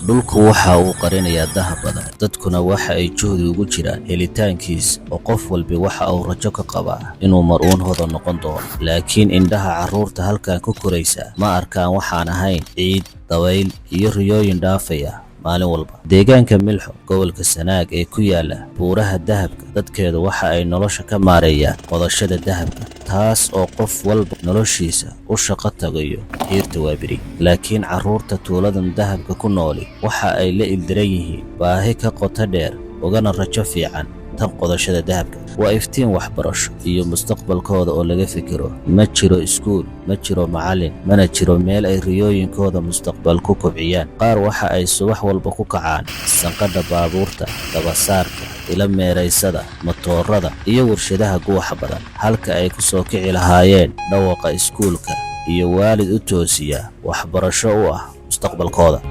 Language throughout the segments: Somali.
dhulku waxa uu qarinayaa dahab badan, dadkuna waxa ay juhdi ugu jiraan helitaankiis oo qof walba waxa uu rajo ka qabaa inuu mar-uun hodan noqon doono. Laakiin indhaha carruurta halkan ku koraysa ma arkaan waxaan ahayn ciid, dabayl iyo riyooyin dhaafaya maalin walba. Deegaanka Milxo, gobolka Sanaag ee ku yaala buuraha dahabka, dadkeedu waxa ay nolosha ka maareeyaan qodashada dahabka, taas oo qof walba noloshiisa u shaqo tagayo heerta waabiri. Laakiin carruurta tuuladan dahabka ku nooli waxa ay la ildaran yihiin baahi ka qoto dheer ugana rajo fiican tan qodashada dahabka. Waa iftiin waxbarasho iyo mustaqbalkooda oo laga fikiro. Ma jiro iskuul, ma jiro macallin, mana jiro meel ay riyooyinkooda mustaqbal ku kobciyaan. Qaar waxa ay subax walba ku kacaan sanqadha baabuurta, dabasaarka, ila meeraysada, matoorada iyo warshadaha guwaxa badan, halka ay ku soo kici lahaayeen dhawaqa iskuulka iyo waalid u toosiya waxbarasho u ah mustaqbalkooda.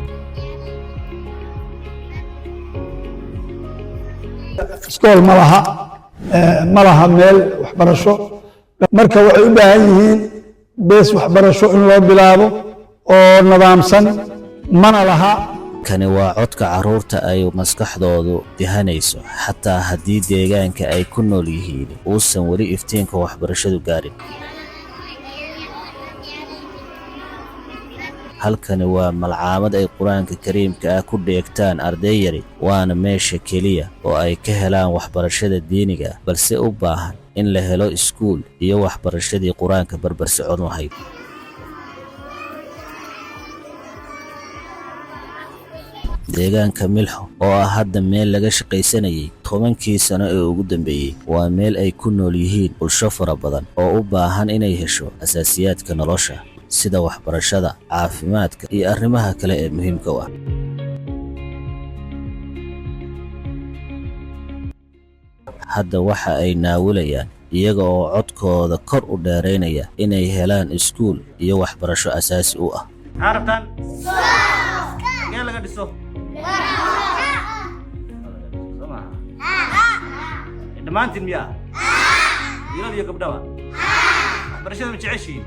iskool ma laha meel waxbarasho, marka waxay u baahan yihiin bees waxbarasho in loo bilaabo oo nidaamsan, mana laha. Kani waa codka carruurta ay maskaxdoodu dihanayso, xataa haddii deegaanka ay ku nool yihiin uusan weli iftiinka waxbarashadu gaarin. halkani waa malcaamad ay quraanka kariimka ah ku dheegtaan arday yari, waana meesha keliya oo ay ka helaan waxbarashada diiniga, balse u baahan in la helo iskuul iyo waxbarashadii quraanka barbar socon lahayd. deegaanka Milxo oo ah hadda meel laga shaqaysanayay 10 sano ee ugu dambeeyay, waa meel ay ku nool yihiin bulsho fara badan oo u baahan inay hesho asaasiyaadka nolosha sida waxbarashada, caafimaadka iyo arrimaha kale ee muhiimka ah. hadda waxa ay naawilayaan iyaga oo codkooda kor u dheereynaya inay helaan iskuul iyo waxbarasho asaasi u ah. عرفتان؟ كيف لقى دسو؟ دمانتين مياه؟ يلا يقبضوا. برشلونة متعشين.